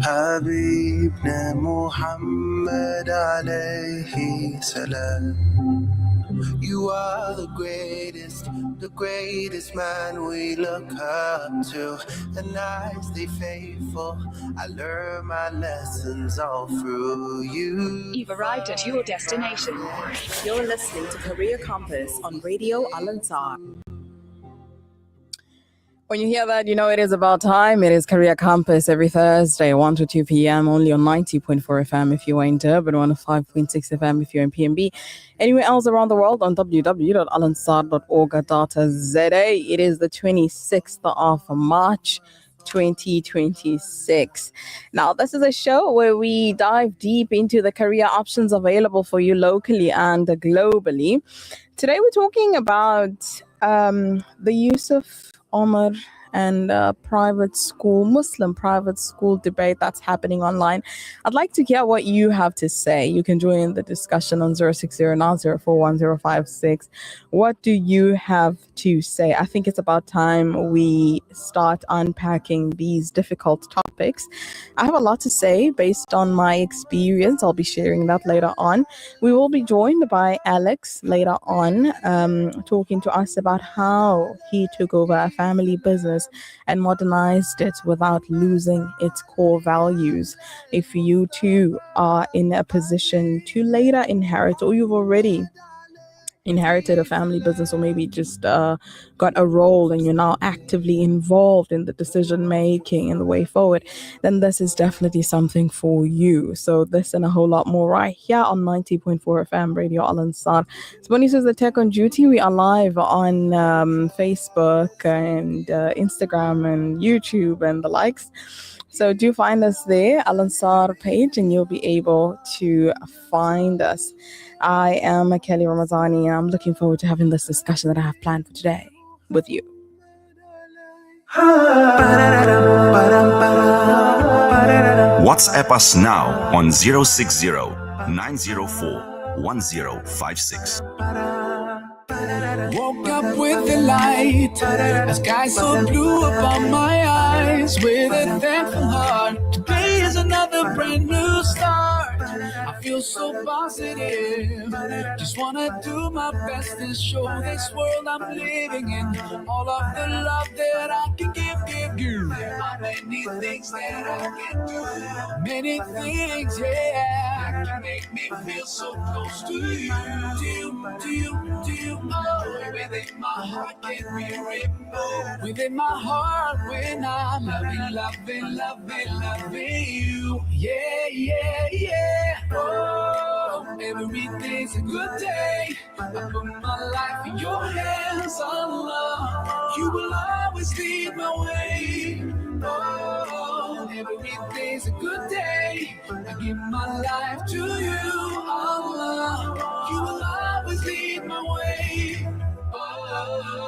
حبيبنا محمد عليه سلام. You are the greatest man we look up to. And I stay faithful, I learn my lessons all through you. You've arrived at your destination. You're listening to Career Compass on Radio Al-Ansar. When you hear that, you know it is about time. It is Career Compass every Thursday, 1 to 2 p.m. only on 90.4 FM if you are in Durban, 105.6 FM if you're in PMB. Anywhere else around the world on www.alansar.org.za. It is the 26th of March, 2026. Now, this is a show where we dive deep into the career options available for you locally and globally. Today, we're talking about the use of Omar and Muslim private school debate that's happening online. I'd like to hear what you have to say. You can join the discussion on 060-904-1056. What do you have to say? I think it's about time we start unpacking these difficult topics. I have a lot to say based on my experience. I'll be sharing that later on. We will be joined by Alex later on, talking to us about how he took over a family business and modernized it without losing its core values. If you too are in a position to later inherit, or you've already inherited a family business, or maybe just got a role and you're now actively involved in the decision making and the way forward, then this is definitely something for you. So this and a whole lot more right here on 90.4 FM Radio Al-Ansar. Spony says the tech on duty. We are live on Facebook and Instagram and YouTube and the likes. So do find us there, Al-Ansar page, and you'll be able to find us. I am Kely Ramazani, and I'm looking forward to having this discussion that I have planned for today with you. WhatsApp us now on 060-904-1056. Woke up with the light, a sky so blue upon my eyes, with a thankful heart. Today is another brand new start. I feel so positive, just wanna do my best and show this world I'm living in all of the love that I can give you. There are many things that I can do, many things, yeah, can make me feel so close to you. Oh, within my heart can be removed. Within my heart when I'm loving you. Yeah. Oh, every day's a good day. I put my life in your hands, Allah. You will always lead my way. Oh, every day's a good day. I give my life to you, Allah. You will always lead my way. Oh,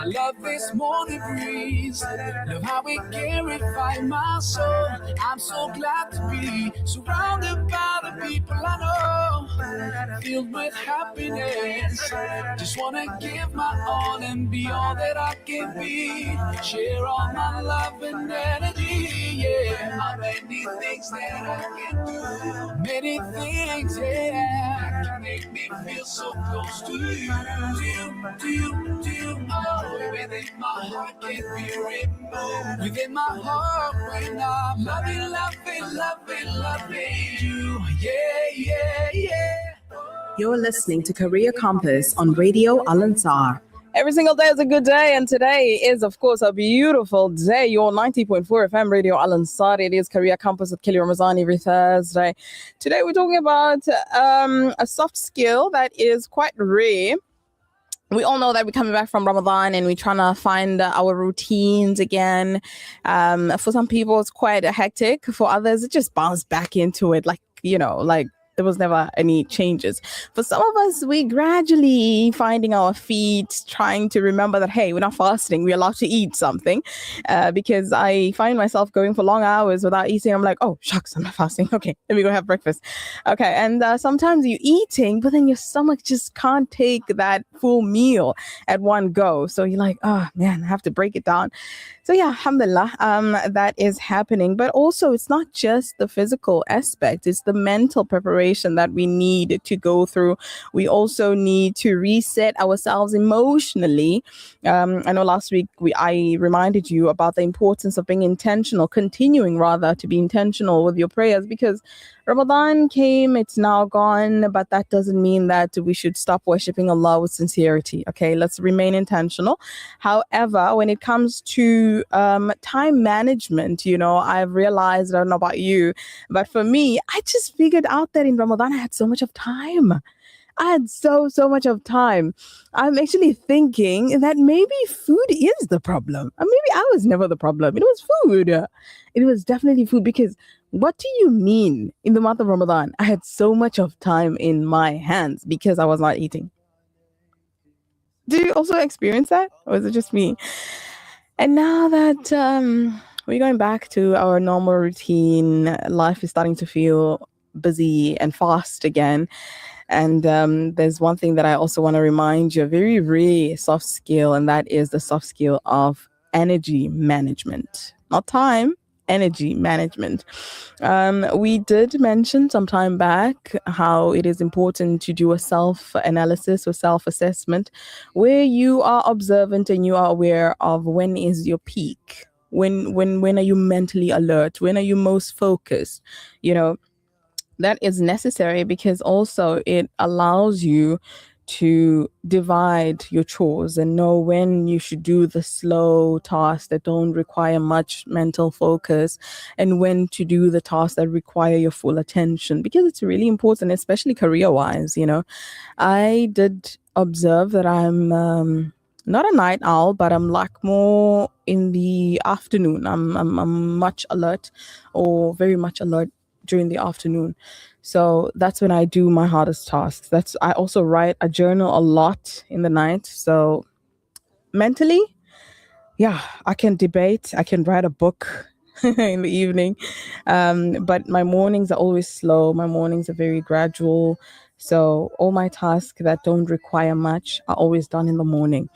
I love this morning breeze, love how it can revive my soul. I'm so glad to be surrounded by the people I know, filled with happiness. Just wanna give my all and be all that I can be. Share all my love and energy, yeah. How many things that I can do, many things, yeah, can make me feel so close to you. Oh, within my heart can be removed. Within my heart when I'm loving you. Yeah. You're listening to Career Compass on Radio Al-Ansar. Every single day is a good day, and today is, of course, a beautiful day. Your 90.4 FM Radio Al-Ansar. It is Career Compass with Kely Ramazani every Thursday. Today we're talking about a soft skill that is quite rare. We all know that we're coming back from Ramadan and we're trying to find our routines again. For some people, it's quite hectic. For others, it just bounced back into it like there was never any changes. For some of us, we gradually finding our feet, trying to remember that, hey, we're not fasting. We're allowed to eat something. Because I find myself going for long hours without eating. I'm like, oh, shucks, I'm not fasting. Okay, let me go have breakfast. Okay, and sometimes you're eating, but then your stomach just can't take that full meal at one go. So you're like, oh, man, I have to break it down. So yeah, alhamdulillah, that is happening. But also, it's not just the physical aspect; it's the mental preparation that we need to go through. We also need to reset ourselves emotionally. I know last week I reminded you about the importance of being intentional, continuing rather to be intentional with your prayers, because Ramadan came, it's now gone, but that doesn't mean that we should stop worshiping Allah with sincerity. Okay, let's remain intentional. However, when it comes to time management, I've realized, I don't know about you, but for me, I just figured out that in Ramadan, I had so much of time. I had so much of time. I'm actually thinking that maybe food is the problem. Or maybe I was never the problem. It was food. It was definitely food, because what do you mean in the month of Ramadan? I had so much of time in my hands because I was not eating. Do you also experience that? Or is it just me? And now that we're going back to our normal routine, life is starting to feel busy and fast again. And there's one thing that I also want to remind you, a very rare soft skill, and that is the soft skill of energy management. Not time, energy management. We did mention some time back how it is important to do a self-analysis or self-assessment where you are observant and you are aware of when is your peak. When are you mentally alert? When are you most focused? That is necessary because also it allows you to divide your chores and know when you should do the slow tasks that don't require much mental focus and when to do the tasks that require your full attention, because it's really important, especially career wise. I did observe that I'm not a night owl, but I'm like more in the afternoon. I'm much alert, or very much alert during the afternoon. So that's when I do my hardest tasks. I also write a journal a lot in the night. So mentally, yeah, I can debate, I can write a book in the evening. But my mornings are always slow. My mornings are very gradual. So all my tasks that don't require much are always done in the morning.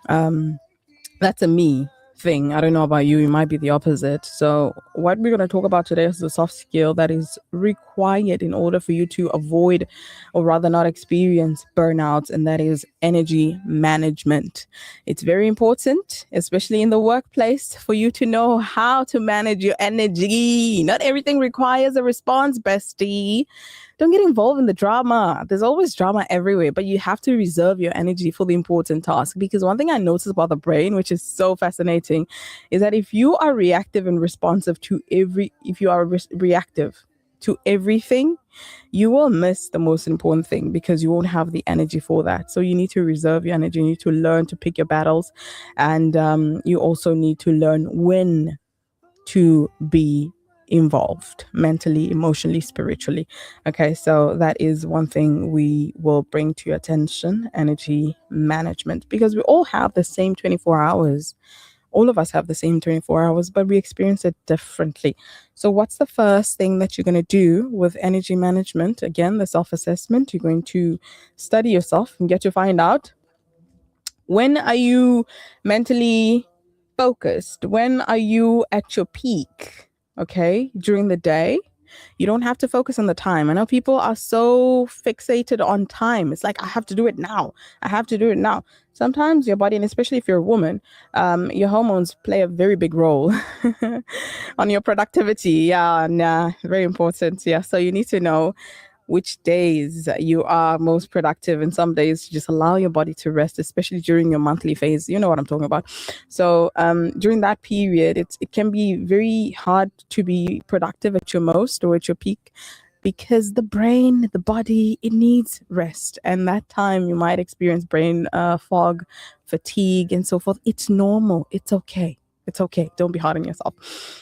That's a me thing. I don't know about you. It might be the opposite. So what we're going to talk about today is the soft skill that is required in order for you to avoid, or rather not experience, burnouts, and that is energy management. It's very important, especially in the workplace, for you to know how to manage your energy. Not everything requires a response, bestie. Don't get involved in the drama. There's always drama everywhere, but you have to reserve your energy for the important task. Because one thing I noticed about the brain, which is so fascinating, is that if you are reactive and responsive to reactive to everything, you will miss the most important thing because you won't have the energy for that. So you need to reserve your energy. You need to learn to pick your battles. And you also need to learn when to be involved mentally, emotionally, spiritually. Okay, so that is one thing we will bring to your attention: energy management, because we all have the same 24 hours. All of us have the same 24 hours, but we experience it differently. So what's the first thing that you're going to do with energy management? Again, the self-assessment. You're going to study yourself and get to find out, when are you mentally focused? When are you at your peak? Okay, during the day. You don't have to focus on the time. I know people are so fixated on time. It's like, I have to do it now. I have to do it now. Sometimes your body, and especially if you're a woman, your hormones play a very big role on your productivity. Yeah, nah, very important. Yeah, so you need to know which days you are most productive, and some days you just allow your body to rest, especially during your monthly phase. You know what I'm talking about. So during that period, it can be very hard to be productive at your most or at your peak, because the brain, the body, it needs rest. And that time you might experience brain fog, fatigue, and so forth. It's normal. It's okay. It's okay. Don't be hard on yourself.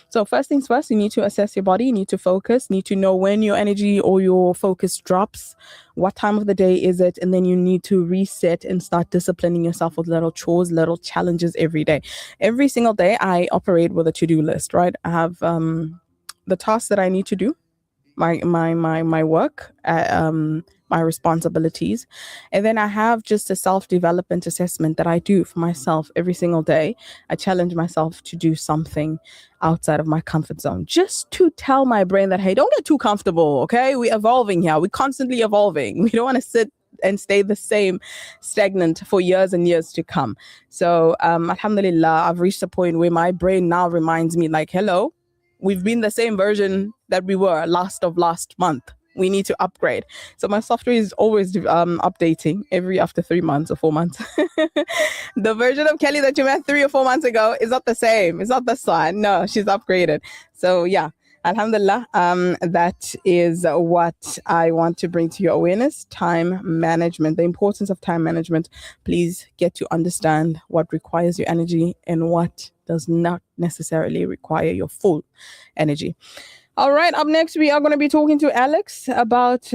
So first things first, you need to assess your body. You need to focus. You need to know when your energy or your focus drops. What time of the day is it? And then you need to reset and start disciplining yourself with little chores, little challenges every day. Every single day, I operate with a to-do list, right? I have the tasks that I need to do, my work, my responsibilities. And then I have just a self-development assessment that I do for myself every single day. I challenge myself to do something outside of my comfort zone, just to tell my brain that, hey, don't get too comfortable, okay? We're evolving here. We're constantly evolving. We don't want to sit and stay the same stagnant for years and years to come. So alhamdulillah, I've reached a point where my brain now reminds me like, hello, we've been the same version that we were last month. We need to upgrade. So my software is always updating after 3 months or 4 months. The version of Kely that you met 3 or 4 months ago is not the same. It's not the one. No, she's upgraded. So yeah, alhamdulillah, that is what I want to bring to your awareness. Time management, the importance of time management. Please get to understand what requires your energy and what does not necessarily require your full energy. All right, up next, we are going to be talking to Alex about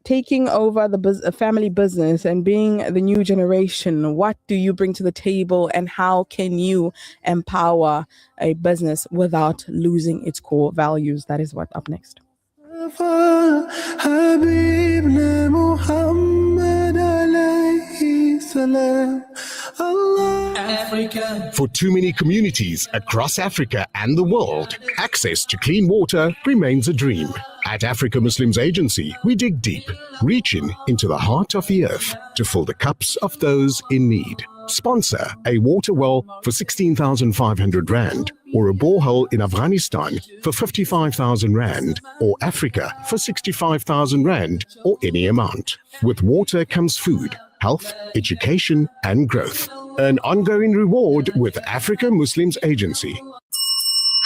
taking over the family business and being the new generation. What do you bring to the table, and how can you empower a business without losing its core values? That is what up next. For too many communities across Africa and the world, access to clean water remains a dream. At Africa Muslims Agency, we dig deep, reaching into the heart of the earth to fill the cups of those in need. Sponsor a water well for 16,500 Rand, or a borehole in Afghanistan for 55,000 Rand, or Africa for 65,000 Rand, or any amount. With water comes food, health, education, and growth. An ongoing reward with Africa Muslims Agency.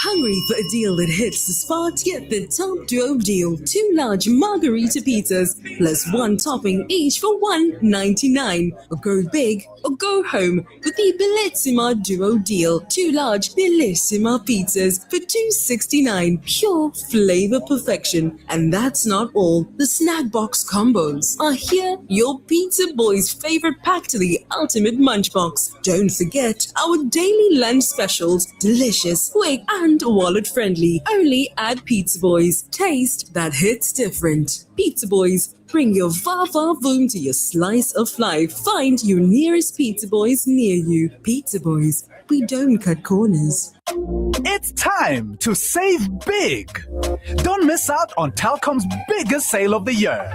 Hungry for a deal that hits the spot? Get the top duo deal. 2 large margarita pizzas plus 1 topping each for $1.99. Or go big or go home with the Bellissima duo deal. 2 large Bellissima pizzas for $2.69. Pure flavor perfection. And that's not all. The snack box combos are here. Your pizza boy's favorite pack to the ultimate munch box. Don't forget our daily lunch specials. Delicious, quick, and wallet friendly. Only at Pizza Boys. Taste that hits different. Pizza Boys, bring your va-va boom to your slice of life. Find your nearest Pizza Boys near you. Pizza Boys, we don't cut corners. It's time to save big. Don't miss out on Telkom's biggest sale of the year.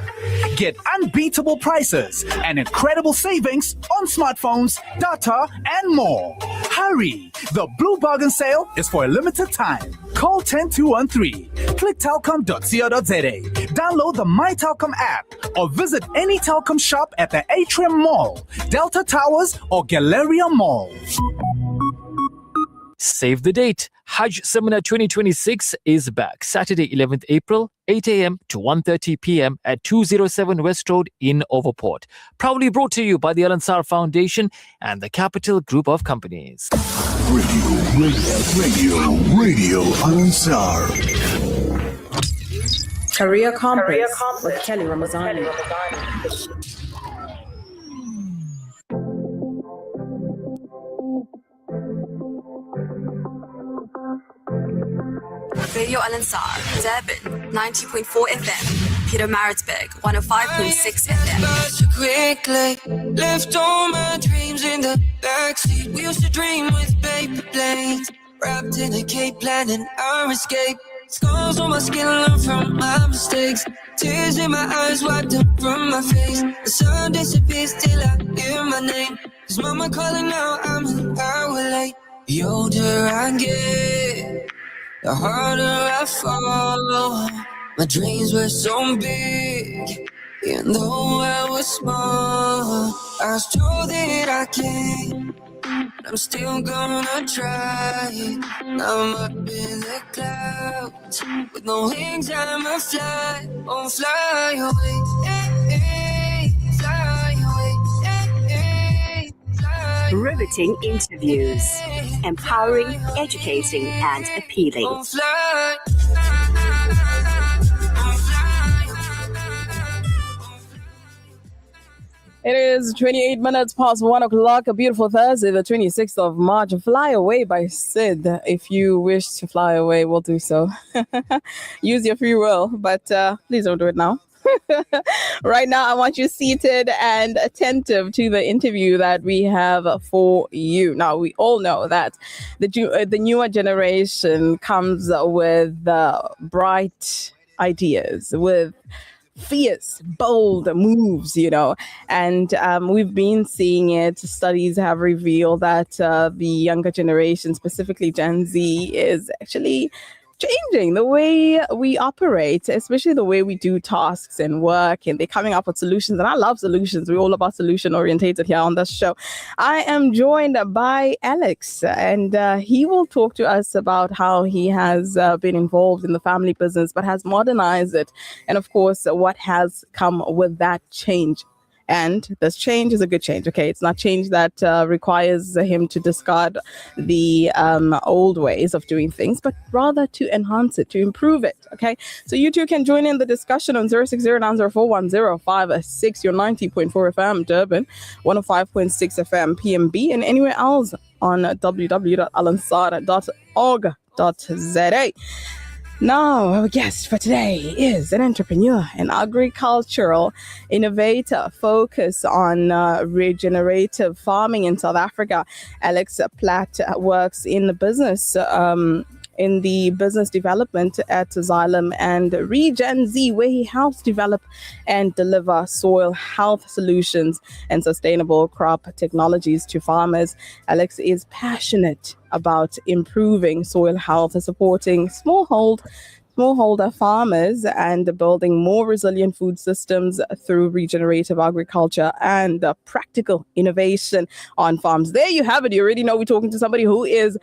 Get unbeatable prices and incredible savings on smartphones, data, and more. Hurry! The Blue Bargain Sale is for a limited time. Call 10213, click telkom.co.za, download the My Telkom app, or visit any Telkom shop at the Atrium Mall, Delta Towers, or Galleria Mall. Save the date. Hajj Seminar 2026 is back. Saturday, 11th April, 8 a.m. to 1:30 p.m. at 207 West Road in Overport. Proudly brought to you by the Al Ansar Foundation and the Capital Group of Companies. Radio Al Ansar. Career Compass with Kely Ramazani. Radio Al Ansar, Durban, 90.4 FM, Peter Maritzburg, 105.6 FM. Quickly left all my dreams in the backseat. We used to dream with paper planes, wrapped in a cape, planning our escape. Scars on my skin, learn from my mistakes. Tears in my eyes, wiped up from my face. The sun disappears till I hear my name. 'Cause mama calling now, I'm an hour late. The older I get, the harder I fall. My dreams were so big, even though I was small. I was told that I can't, but I'm still gonna try. Now I'm up in the clouds, with no wings I'ma fly. Oh, fly away, hey, hey, fly away, hey, hey, fly away. Riveting interviews, empowering, educating, and appealing. Oh, fly. It is 28 minutes past 1 o'clock, a beautiful Thursday, the 26th of March. Fly Away by Sid. If you wish to fly away, we'll do so. Use your free will, but please don't do it now. Right now, I want you seated and attentive to the interview that we have for you. Now, we all know that the newer generation comes with bright ideas, with fierce, bold moves, and we've been seeing it. Studies have revealed that the younger generation, specifically Gen Z, is actually changing the way we operate, especially the way we do tasks and work, and they're coming up with solutions. And I love solutions. We're all about solution orientated here on this show. I am joined by Alex, and he will talk to us about how he has been involved in the family business, but has modernized it, and of course, what has come with that change. And this change is a good change. Okay, it's not change that requires him to discard the old ways of doing things, but rather to enhance it, to improve it. Okay, so you two can join in the discussion on 060-904-1056, your 90.4 FM Durban, 105.6 FM PMB, and anywhere else on www.alansara.org.za. Now, our guest for today is an entrepreneur, an agricultural innovator focused on regenerative farming in South Africa. Alex Platt works in the business development at Xylem and Regen Z, where he helps develop and deliver soil health solutions and sustainable crop technologies to farmers. Alex is passionate about improving soil health and supporting smallholder farmers and building more resilient food systems through regenerative agriculture and practical innovation on farms. There you have it. You already know we're talking to somebody who is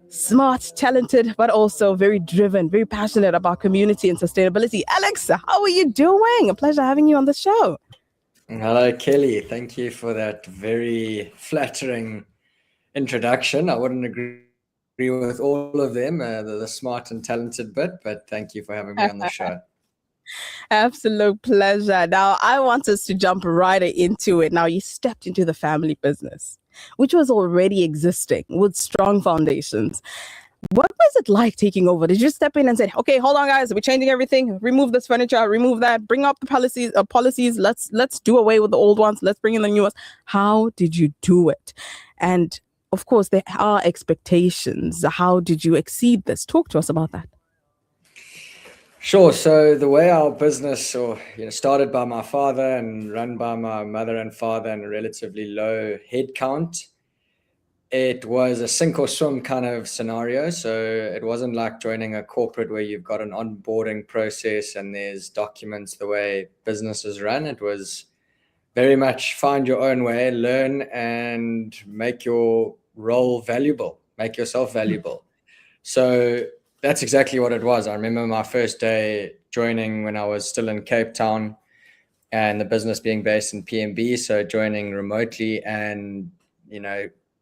smart, talented, but also very driven, very passionate about community and sustainability. Alex, how are you doing? A pleasure having you on the show. Hello, Kelly. Thank you for that very flattering introduction. I wouldn't agree with all of them, the smart and talented bit, but thank you for having me on the show. Absolute pleasure. Now, I want us to jump right into it. Now, you stepped into the family business, which was already existing with strong foundations. What was it like taking over? Did you step in and say, okay, hold on, guys, we're changing everything, remove this furniture, remove that, bring up the policies, let's do away with the old ones, let's bring in the new ones? How did you do it? And of course, there are expectations. How did you exceed this? Talk to us about that. Sure. So the way our business started by my father and run by my mother and father and a relatively low head count, it was a sink or swim kind of scenario. So it wasn't like joining a corporate where you've got an onboarding process and there's documents the way businesses run. It was very much find your own way, learn and make your role valuable, make yourself valuable. So that's exactly what it was. I remember my first day joining when I was still in Cape Town and the business being based in PMB. So joining remotely and,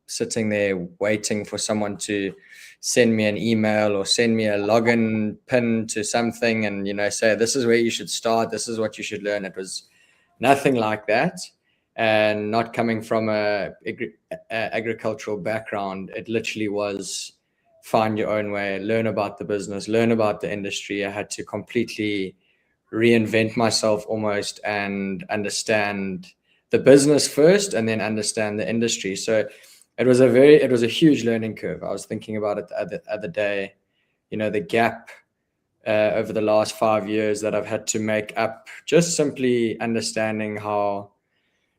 sitting there waiting for someone to send me an email or send me a login pin to something and, say, this is where you should start. This is what you should learn. It was nothing like that. And not coming from a agricultural background, it literally was find your own way, learn about the business, learn about the industry. I had to completely reinvent myself almost and understand the business first and then understand the industry. So it was a huge learning curve. I was thinking about it the other day, the gap over the last 5 years that I've had to make up, just simply understanding how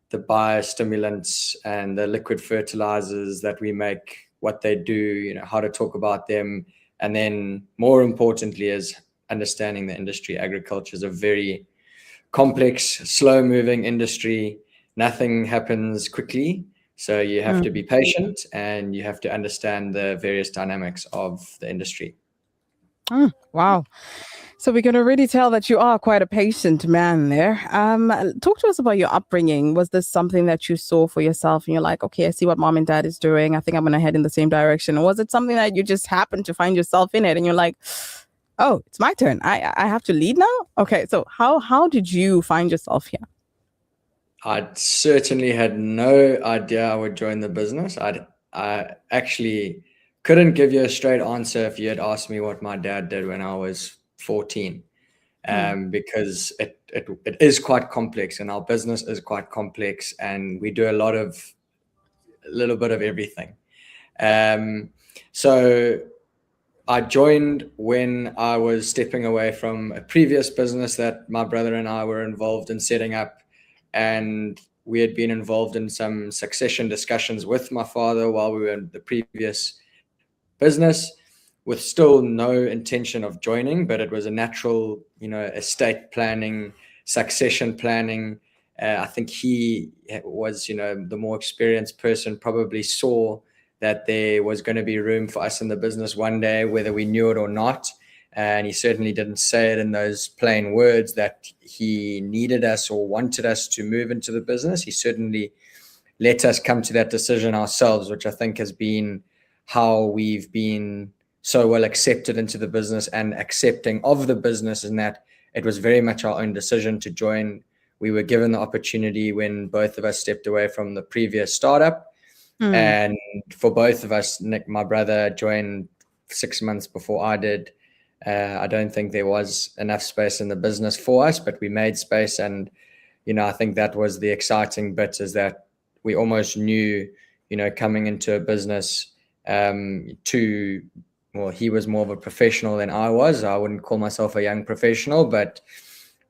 the biostimulants and the liquid fertilizers that we make, what they do, how to talk about them. And then more importantly is understanding the industry. Agriculture is a very complex, slow moving industry. Nothing happens quickly. So you have to be patient and you have to understand the various dynamics of the industry. Wow. So we can already tell that you are quite a patient man there. Talk to us about your upbringing. Was this something that you saw for yourself and you're like, okay, I see what mom and dad is doing. I think I'm going to head in the same direction. Or was it something that you just happened to find yourself in it and you're like, oh, it's my turn. I have to lead now? Okay, so how did you find yourself here? I certainly had no idea I would join the business. I actually couldn't give you a straight answer if you had asked me what my dad did when I was 14. because it is quite complex, and our business is quite complex, and we do a little bit of everything. So I joined when I was stepping away from a previous business that my brother and I were involved in setting up, and we had been involved in some succession discussions with my father while we were in the previous business, with still no intention of joining, but it was a natural, estate planning, succession planning. I think he was, the more experienced person, probably saw that there was going to be room for us in the business one day, whether we knew it or not. And he certainly didn't say it in those plain words that he needed us or wanted us to move into the business. He certainly let us come to that decision ourselves, which I think has been how we've been so well accepted into the business and accepting of the business, in that it was very much our own decision to join. We were given the opportunity when both of us stepped away from the previous startup. And for both of us, Nick, my brother, joined 6 months before I did. I don't think there was enough space in the business for us, but we made space. And, I think that was the exciting bit, is that we almost knew, coming into a business, he was more of a professional than I was. I wouldn't call myself a young professional, but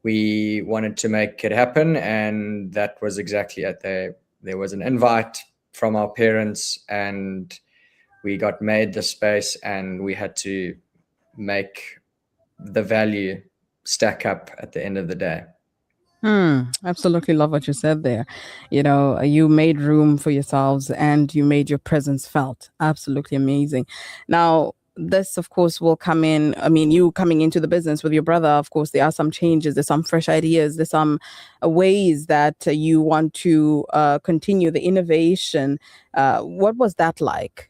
we wanted to make it happen. And that was exactly it. There was an invite from our parents, and we got made the space, and we had to make the value stack up at the end of the day. Absolutely love what you said there. You made room for yourselves and you made your presence felt. Absolutely amazing. Now, this, of course, will come in. I mean, you coming into the business with your brother, of course, there are some changes, there's some fresh ideas, there's some ways that you want to continue the innovation. What was that like?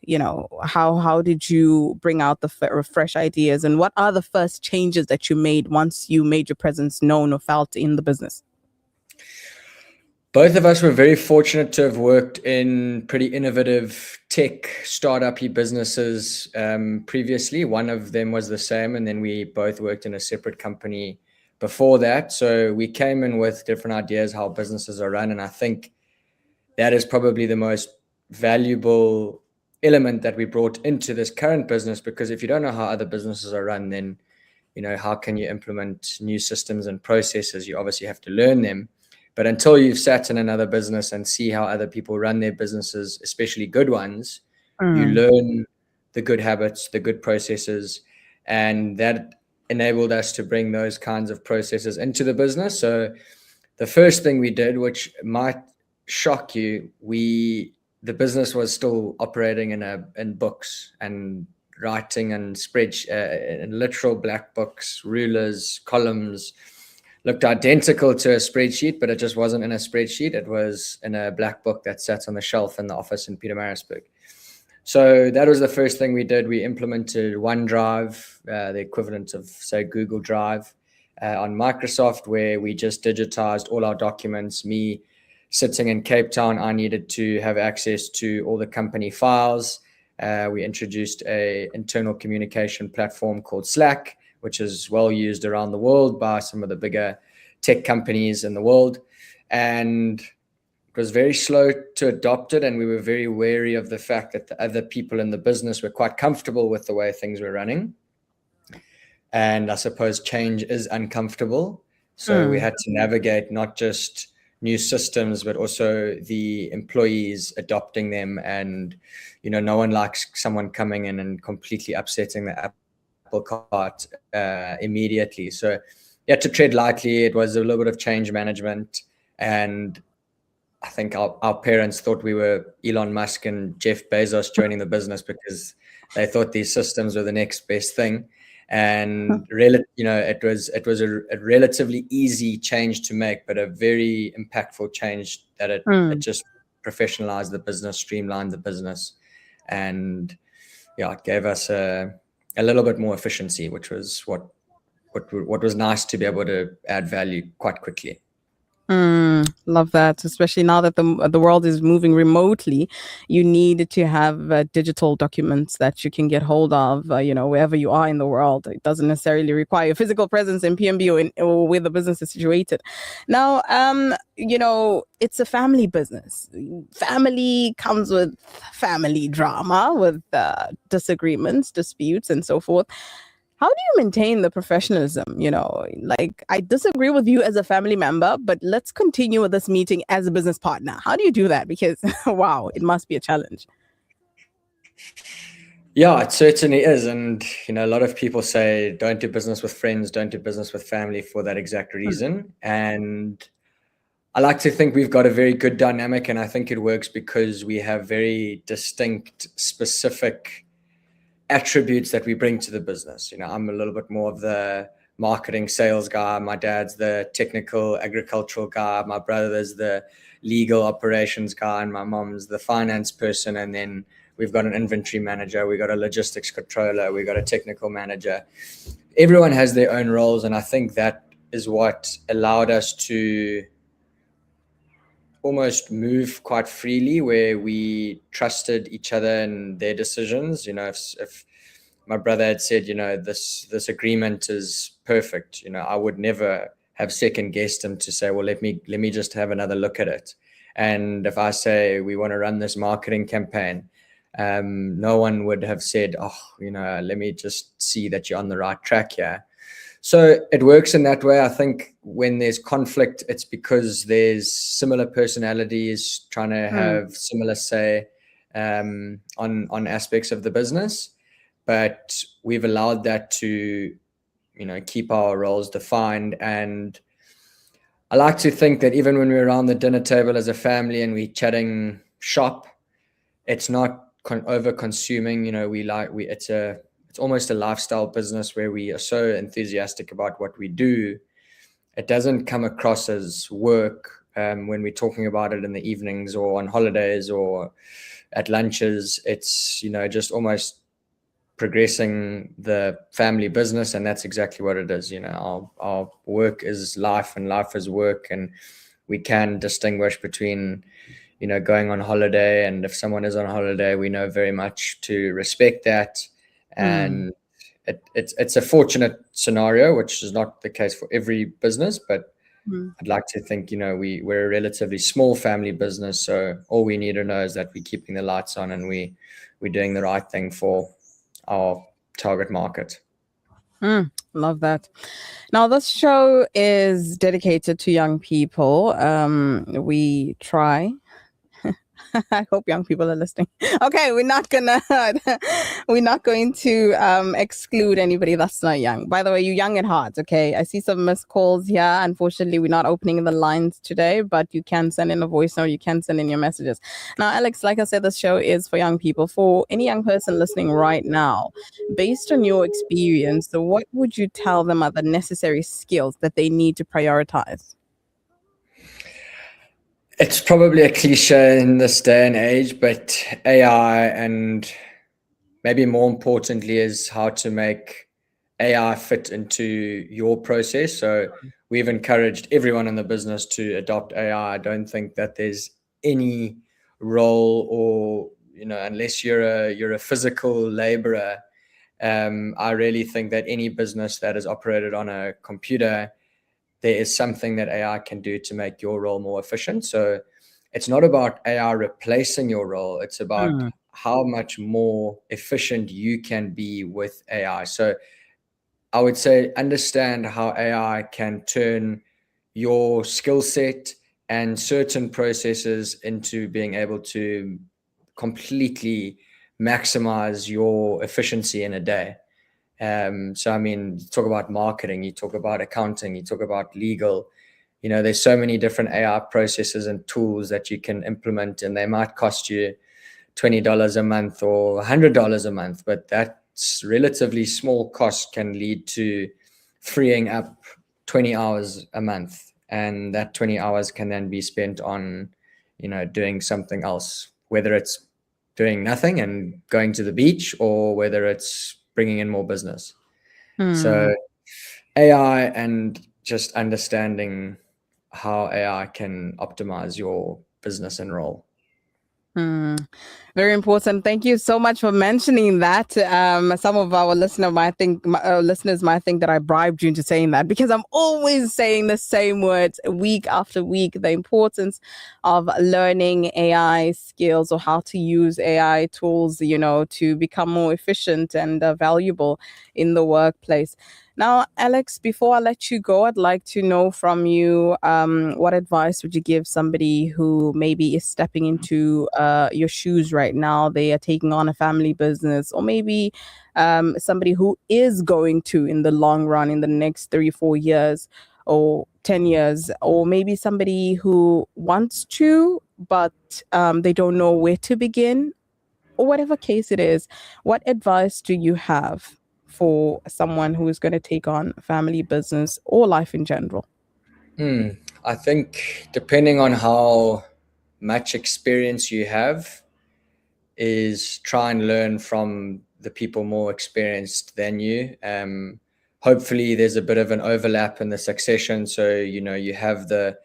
How did you bring out the fresh ideas, and what are the first changes that you made once you made your presence known or felt in the business? Both of us were very fortunate to have worked in pretty innovative tech startup-y businesses previously. One of them was the same, and then we both worked in a separate company before that. So we came in with different ideas how businesses are run, and I think that is probably the most valuable element that we brought into this current business, because if you don't know how other businesses are run, then how can you implement new systems and processes? You obviously have to learn them. But until you've sat in another business and see how other people run their businesses, especially good ones, you learn the good habits, the good processes, and that enabled us to bring those kinds of processes into the business. So the first thing we did, which might shock you, the business was still operating in books and writing and in literal black books, rulers, columns. Looked identical to a spreadsheet, but it just wasn't in a spreadsheet. It was in a black book that sat on the shelf in the office in Pietermaritzburg. So that was the first thing we did. We implemented OneDrive, the equivalent of, say, Google Drive, on Microsoft, where we just digitized all our documents. Me sitting in Cape Town, I needed to have access to all the company files. We introduced an internal communication platform called Slack, which is well used around the world by some of the bigger tech companies in the world. And it was very slow to adopt it, and we were very wary of the fact that the other people in the business were quite comfortable with the way things were running. And I suppose change is uncomfortable. So we had to navigate not just new systems, but also the employees adopting them. And, no one likes someone coming in and completely upsetting the apple cart immediately. So you had to tread lightly. It was a little bit of change management. And I think our parents thought we were Elon Musk and Jeff Bezos joining the business, because they thought these systems were the next best thing. And really, it was a relatively easy change to make, but a very impactful change that it just professionalized the business, streamlined the business, and it gave us a little bit more efficiency, which was what was nice, to be able to add value quite quickly. Love that. Especially now that the world is moving remotely, you need to have digital documents that you can get hold of, wherever you are in the world. It doesn't necessarily require physical presence in PMB or where the business is situated. Now, it's a family business. Family comes with family drama, with disagreements, disputes, and so forth. How do you maintain the professionalism? Like, I disagree with you as a family member, but let's continue with this meeting as a business partner. How do you do that? Because, wow, it must be a challenge. Yeah, it certainly is. And, a lot of people say, don't do business with friends, don't do business with family for that exact reason. And I like to think we've got a very good dynamic, and I think it works because we have very distinct, specific attributes that we bring to the business. I'm a little bit more of the marketing sales guy. My dad's the technical agricultural guy. My brother's the legal operations guy, and my mom's the finance person. And then we've got an inventory manager. We've got a logistics controller. We've got a technical manager. Everyone has their own roles. And I think that is what allowed us to almost move quite freely, where we trusted each other and their decisions. If my brother had said, this agreement is perfect, I would never have second guessed him to say, well, let me just have another look at it. And if I say we want to run this marketing campaign, no one would have said, let me just see that you're on the right track here. So it works in that way. I think when there's conflict, it's because there's similar personalities trying to have similar say on aspects of the business. But we've allowed that to, keep our roles defined. And I like to think that even when we're around the dinner table as a family and we're chatting shop, it's not over consuming. It's almost a lifestyle business where we are so enthusiastic about what we do. It doesn't come across as work when we're talking about it in the evenings or on holidays or at lunches. It's, just almost progressing the family business. And that's exactly what it is. Our work is life and life is work. And we can distinguish between going on holiday, and if someone is on holiday, we know very much to respect that. And it's a fortunate scenario, which is not the case for every business, but I'd like to think, we're a relatively small family business. So all we need to know is that we're keeping the lights on and we're doing the right thing for our target market. Love that. Now, this show is dedicated to young people. We try. I hope young people are listening. Okay, we're not going to exclude anybody that's not young. By the way, you're young at heart. Okay, I see some missed calls here. Unfortunately, we're not opening the lines today, but you can send in a voice note. You can send in your messages. Now, Alex, like I said, this show is for young people. For any young person listening right now, based on your experience, so what would you tell them are the necessary skills that they need to prioritize? It's probably a cliche in this day and age, but AI, and maybe more importantly, is how to make AI fit into your process. So we've encouraged everyone in the business to adopt AI. I don't think that there's any role, or unless you're a physical laborer, I really think that any business that is operated on a computer, there is something that AI can do to make your role more efficient. So it's not about AI replacing your role. It's about how much more efficient you can be with AI. So I would say understand how AI can turn your skill set and certain processes into being able to completely maximize your efficiency in a day. So, I mean, you talk about marketing, you talk about accounting, you talk about legal, there's so many different AI processes and tools that you can implement, and they might cost you $20 a month or $100 a month, but that's relatively small cost can lead to freeing up 20 hours a month. And that 20 hours can then be spent on, doing something else, whether it's doing nothing and going to the beach, or whether it's bringing in more business. So AI and just understanding how AI can optimize your business and role. Very important. Thank you so much for mentioning that. Some of our listeners might think that I bribed you into saying that, because I'm always saying the same words week after week. The importance of learning AI skills, or how to use AI tools, to become more efficient and valuable in the workplace. Now, Alex, before I let you go, I'd like to know from you, what advice would you give somebody who maybe is stepping into your shoes right now? They are taking on a family business, or maybe somebody who is going to, in the long run, in the next 3-4 years or 10 years, or maybe somebody who wants to, but they don't know where to begin, or whatever case it is. What advice do you have for someone who is going to take on family business or life in general? I think depending on how much experience you have, is try and learn from the people more experienced than you. Hopefully there's a bit of an overlap in the succession, so you have the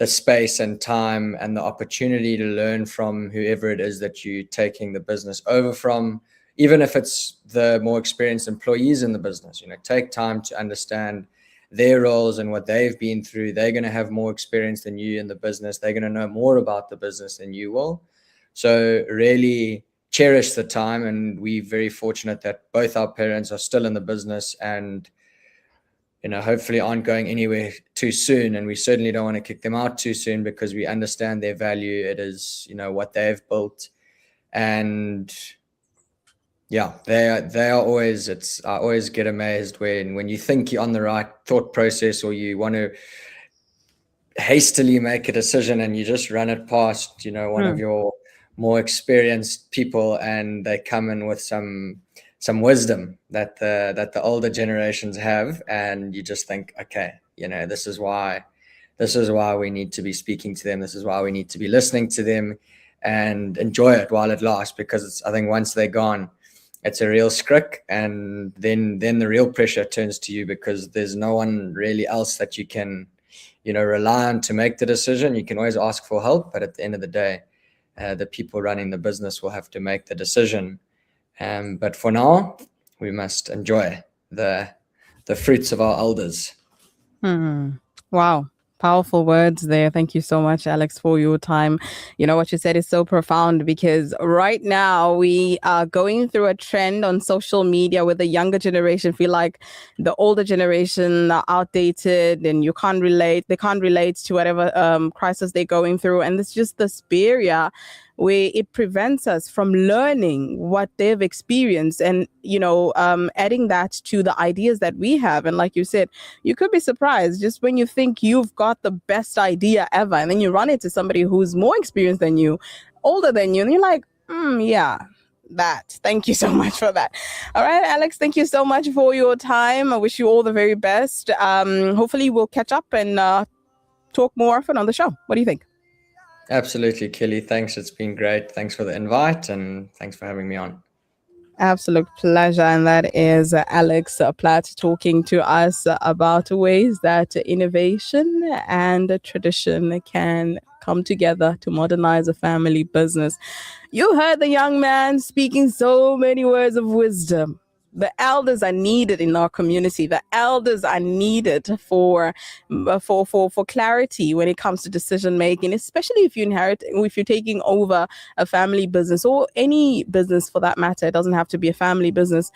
space and time and the opportunity to learn from whoever it is that you're taking the business over from, even if it's the more experienced employees in the business. Take time to understand their roles and what they've been through. They're going to have more experience than you in the business. They're going to know more about the business than you will. So really cherish the time, and we're very fortunate that both our parents are still in the business, and hopefully aren't going anywhere too soon. And we certainly don't want to kick them out too soon, because we understand their value. It is, what they've built. And yeah, they are always, I always get amazed when you think you're on the right thought process, or you want to hastily make a decision and you just run it past, one of your more experienced people, and they come in with some wisdom that the older generations have, and you just think, okay, this is why we need to be speaking to them. This is why we need to be listening to them, and enjoy it while it lasts, because I think once they're gone, it's a real skrick, and then the real pressure turns to you, because there's no one really else that you can rely on to make the decision. You can always ask for help, but at the end of the day, the people running the business will have to make the decision. But for now, we must enjoy the fruits of our elders. Wow. Powerful words there. Thank you so much, Alex, for your time. What you said is so profound, because right now we are going through a trend on social media where the younger generation feel like the older generation are outdated, and they can't relate to whatever crisis they're going through. And it's just this barrier where it prevents us from learning what they've experienced, and adding that to the ideas that we have. And like you said, you could be surprised just when you think you've got the best idea ever, and then you run into somebody who's more experienced than you, older than you, and you're like, yeah, that. Thank you so much for that. All right, Alex, thank you so much for your time. I wish you all the very best. Hopefully we'll catch up and talk more often on the show. What do you think? Absolutely, Kelly. Thanks. It's been great. Thanks for the invite, and thanks for having me on. Absolute pleasure. And that is Alex Platt talking to us about ways that innovation and tradition can come together to modernize a family business. You heard the young man speaking so many words of wisdom. The elders are needed in our community. The elders are needed for clarity when it comes to decision making, especially if you're taking over a family business, or any business for that matter. It doesn't have to be a family business.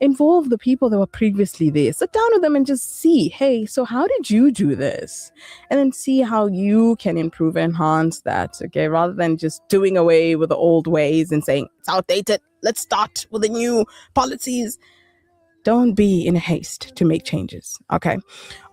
Involve the people that were previously there. Sit down with them and just see, hey, so how did you do this? And then see how you can improve and enhance that, okay? Rather than just doing away with the old ways and saying, it's outdated, let's start with the new policies. Don't be in haste to make changes, okay?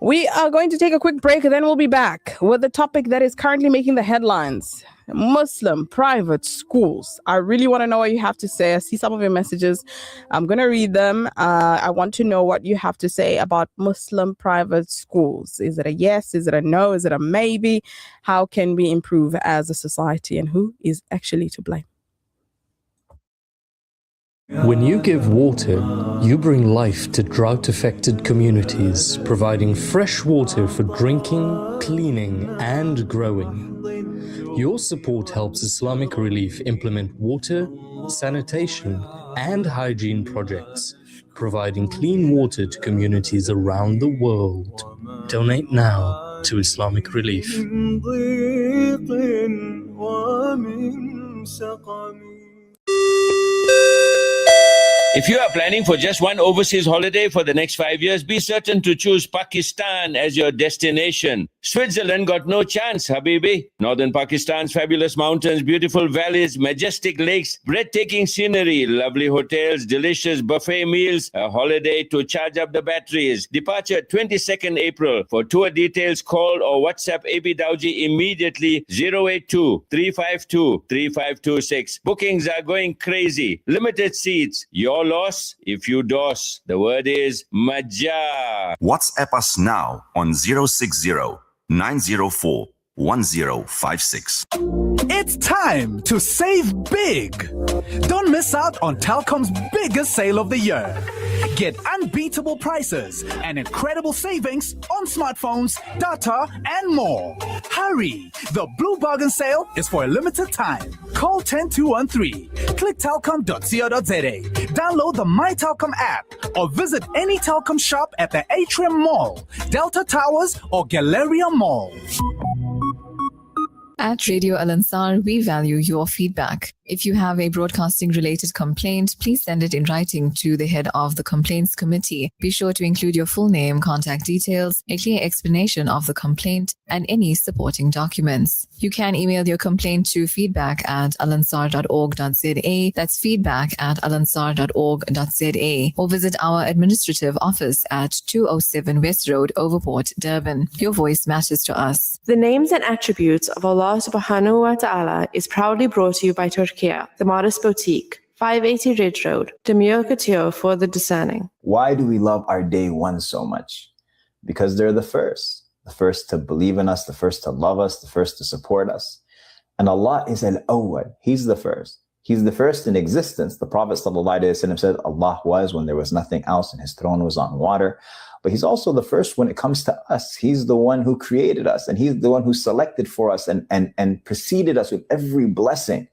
We are going to take a quick break, and then we'll be back with the topic that is currently making the headlines: Muslim private schools. I really want to know what you have to say. I see some of your messages. I'm going to read them. I want to know what you have to say about Muslim private schools. Is it a yes? Is it a no? Is it a maybe? How can we improve as a society, and who is actually to blame? When you give water, you bring life to drought-affected communities, providing fresh water for drinking, cleaning, and growing. Your support helps Islamic Relief implement water, sanitation, and hygiene projects, providing clean water to communities around the world. Donate now to Islamic Relief. If you are planning for just one overseas holiday for the next 5 years, be certain to choose Pakistan as your destination. Switzerland got no chance, Habibi. Northern Pakistan's fabulous mountains, beautiful valleys, majestic lakes, breathtaking scenery, lovely hotels, delicious buffet meals, a holiday to charge up the batteries. Departure 22nd April. For tour details, call or WhatsApp AB Dawji immediately 082-352-3526. Bookings are going crazy. Limited seats. Your loss if you DOS. The word is Maja. WhatsApp us now on 060-904-1056. It's time to save big. Don't miss out on Telkom's biggest sale of the year. Get unbeatable prices and incredible savings on smartphones, data, and more. Hurry! The Blue Bargain Sale is for a limited time. Call 10213, click telkom.co.za, download the My Telkom app, or visit any Telkom shop at the Atrium Mall, Delta Towers, or Galleria Mall. At Radio Al Ansar, we value your feedback. If you have a broadcasting-related complaint, please send it in writing to the head of the Complaints Committee. Be sure to include your full name, contact details, a clear explanation of the complaint, and any supporting documents. You can email your complaint to feedback@alansar.org.za. That's feedback@alansar.org.za. Or visit our administrative office at 207 West Road, Overport, Durban. Your voice matters to us. The names and attributes of Allah subhanahu wa ta'ala is proudly brought to you by Turkiya, the Modest Boutique, 580 Ridge Road, Demure Couture for the discerning. Why do we love our day one so much? Because they're the first to believe in us, the first to love us, the first to support us. And Allah is al-awwal. He's the first. He's the first in existence. The Prophet ﷺ said Allah was when there was nothing else and his throne was on water. But he's also the first when it comes to us. He's the one who created us, and he's the one who selected for us and preceded us with every blessing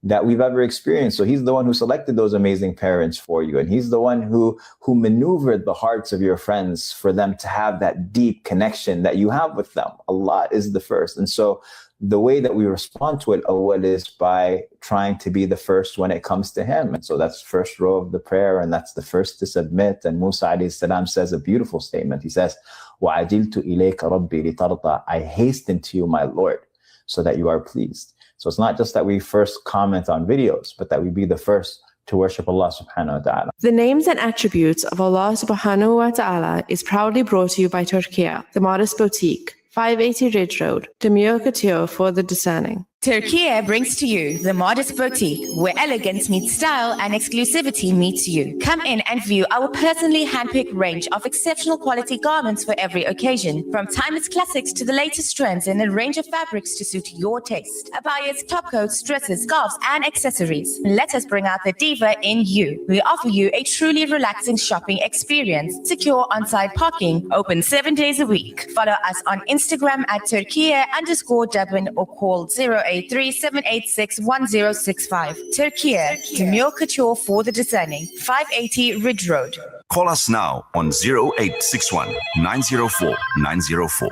that we've ever experienced. So he's the one who selected those amazing parents for you. And he's the one who maneuvered the hearts of your friends for them to have that deep connection that you have with them. Allah is the first. And so the way that we respond to it, awwal, is by trying to be the first when it comes to him. And so that's the first row of the prayer, and that's the first to submit. And Musa alayhi salam says a beautiful statement. He says, وَعَجِلْتُ إِلَيْكَ رَبِّي لِتَرْضَى. I hasten to you, my Lord, so that you are pleased. So it's not just that we first comment on videos, but that we be the first to worship Allah subhanahu wa ta'ala. The names and attributes of Allah subhanahu wa ta'ala is proudly brought to you by Turkiya, the Modest Boutique, 580 Ridge Road, Demure Couture for the discerning. Turkiya brings to you the Modest Boutique, where elegance meets style and exclusivity meets you. Come in and view our personally handpicked range of exceptional quality garments for every occasion, from timeless classics to the latest trends in a range of fabrics to suit your taste. Abayas, top coats, dresses, scarves, and accessories. Let us bring out the diva in you. We offer you a truly relaxing shopping experience, secure on-site parking, open 7 days a week. Follow us on Instagram at Turkiya_Dublin or call 083-786-1065. Turkiya, Demure Couture for the discerning, 580 Ridge Road. Call us now on 0861 904 904.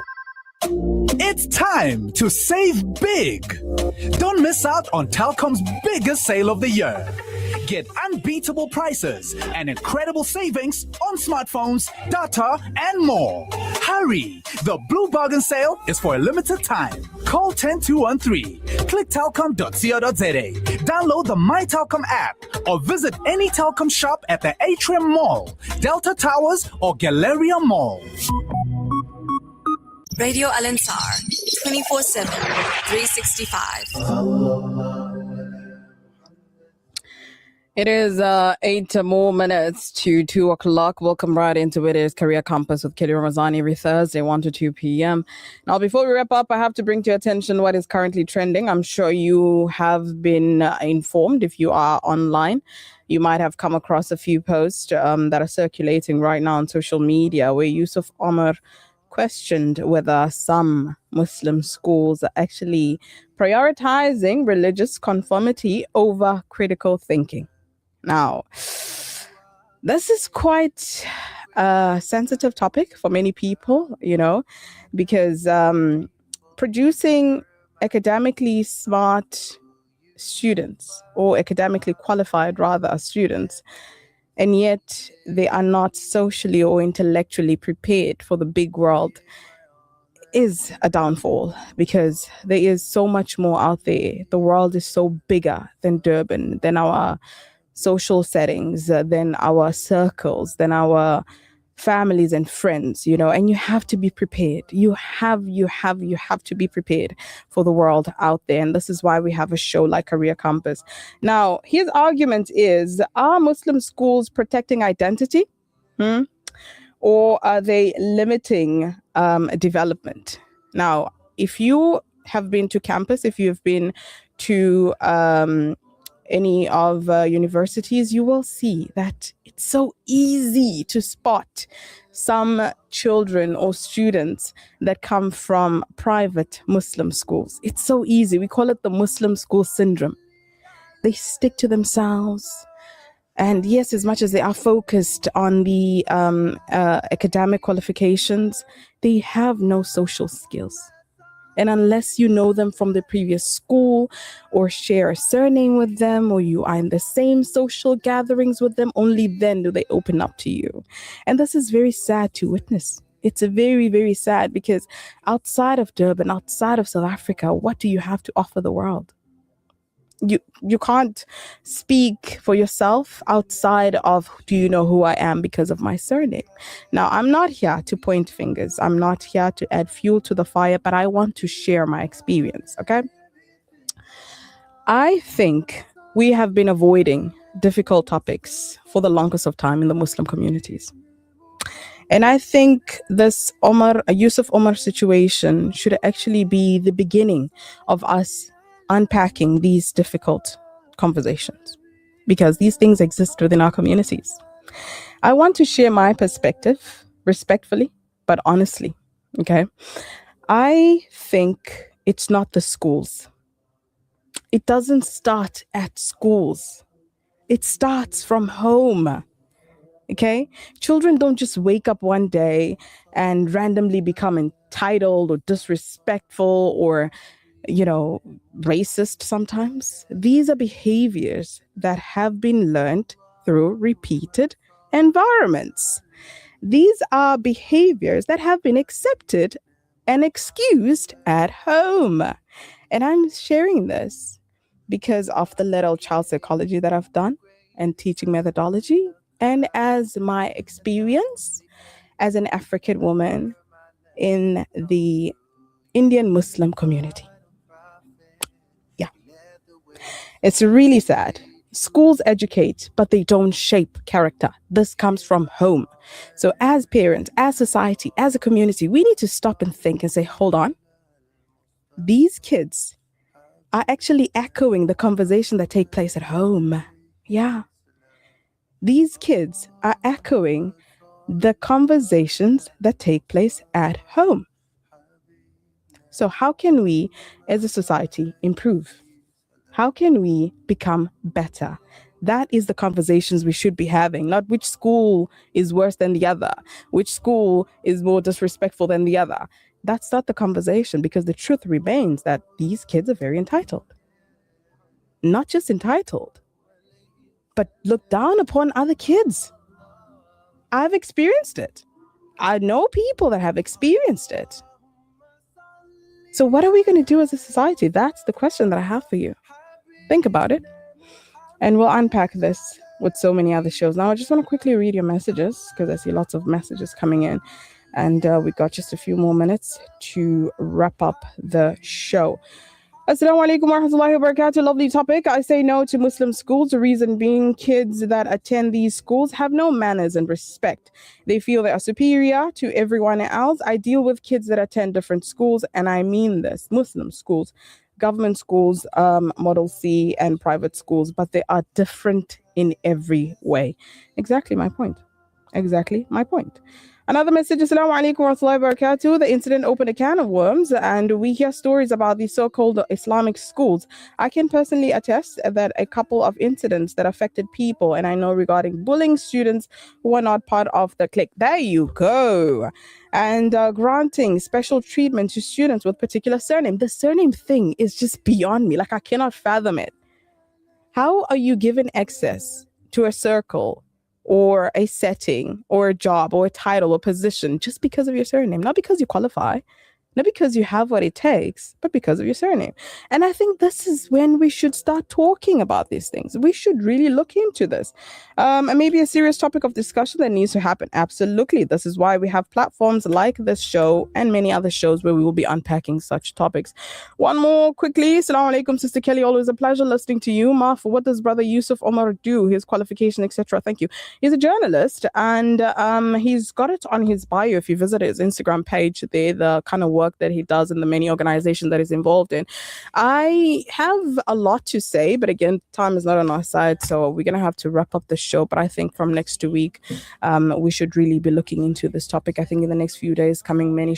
It's time to save big. Don't miss out on Telkom's biggest sale of the year. Get unbeatable prices and incredible savings on smartphones, data, and more. Hurry! The Blue Bargain Sale is for a limited time. Call 10213, click telkom.co.za, download the My Telkom app, or visit any Telkom shop at the Atrium Mall, Delta Towers, or Galleria Mall. Radio Al Ansar, 24/7, 365. It is 8 more minutes to 2 o'clock. Welcome right into it. It is Career Compass with Kely Ramazani every Thursday, 1 to 2 p.m. Now, before we wrap up, I have to bring to your attention what is currently trending. I'm sure you have been informed if you are online. You might have come across a few posts that are circulating right now on social media where Yusuf Omar questioned whether some Muslim schools are actually prioritizing religious conformity over critical thinking. Now, this is quite a sensitive topic for many people, because producing academically smart students, or academically qualified rather students, and yet they are not socially or intellectually prepared for the big world, is a downfall, because there is so much more out there. The world is so bigger than Durban, than our social settings, than our circles, than our families and friends, and you have to be prepared. You have to be prepared for the world out there. And this is why we have a show like Career Compass. Now, his argument is, are Muslim schools protecting identity? Or are they limiting development? Now, if you have been to campus, if you've been to any of universities, you will see that it's so easy to spot some children or students that come from private Muslim schools. It's so easy. We call it the Muslim school syndrome. They stick to themselves. And yes, as much as they are focused on the academic qualifications, they have no social skills. And unless you know them from the previous school, or share a surname with them, or you are in the same social gatherings with them, only then do they open up to you. And this is very sad to witness. It's a very, very sad, because outside of Durban, outside of South Africa, what do you have to offer the world? You can't speak for yourself outside of, do you know who I am because of my surname? Now, I'm not here to point fingers. I'm not here to add fuel to the fire, but I want to share my experience, okay? I think we have been avoiding difficult topics for the longest of time in the Muslim communities. And I think this Yusuf Omar situation should actually be the beginning of us unpacking these difficult conversations, because these things exist within our communities. I want to share my perspective respectfully, but honestly, okay? I think it's not the schools. It doesn't start at schools. It starts from home. Okay? Children don't just wake up one day and randomly become entitled or disrespectful or, racist sometimes. These are behaviors that have been learned through repeated environments. These are behaviors that have been accepted and excused at home. And I'm sharing this because of the little child psychology that I've done and teaching methodology, and as my experience as an African woman in the Indian Muslim community. Yeah. It's really sad. Schools educate, but they don't shape character. This comes from home. So as parents, as society, as a community, we need to stop and think and say, hold on. These kids are actually echoing the conversation that take place at home. Yeah. These kids are echoing the conversations that take place at home. So how can we, as a society, improve? How can we become better? That is the conversations we should be having, not which school is worse than the other, which school is more disrespectful than the other. That's not the conversation, because the truth remains that these kids are very entitled. Not just entitled, but look down upon other kids. I've experienced it. I know people that have experienced it. So what are we going to do as a society? That's the question that I have for you. Think about it. And we'll unpack this with so many other shows. Now, I just want to quickly read your messages, because I see lots of messages coming in. And we got just a few more minutes to wrap up the show. Assalamu alaikum wa rahmatullahi wa barakatuh. Lovely topic. I say no to Muslim schools. The reason being, kids that attend these schools have no manners and respect. They feel they are superior to everyone else. I deal with kids that attend different schools, and I mean this: Muslim schools, government schools, Model C, and private schools, but they are different in every way. Exactly my point. Exactly my point. Another message, Assalamu alaikum wa rahmatullahi wa barakatuh. The incident opened a can of worms, and we hear stories about these so-called Islamic schools. I can personally attest that a couple of incidents that affected people, and I know regarding bullying students who are not part of the clique. There you go. And granting special treatment to students with particular surname. The surname thing is just beyond me. Like, I cannot fathom it. How are you given access to a circle or a setting or a job or a title or position just because of your surname? Not because you qualify, not because you have what it takes, but because of your surname. And I think this is when we should start talking about these things. We should really look into this. And maybe a serious topic of discussion that needs to happen. Absolutely. This is why we have platforms like this show and many other shows where we will be unpacking such topics. One more quickly. Assalamu alaikum, Sister Kely. Always a pleasure listening to you. Maf, what does Brother Yusuf Omar do? His qualification, etc. Thank you. He's a journalist, and he's got it on his bio. If you visit his Instagram page there, the kind of work that he does in the many organizations that he's involved in. I have a lot to say, but again, time is not on our side, so we're going to have to wrap up the show. But I think from next week, we should really be looking into this topic. I think in the next few days, coming many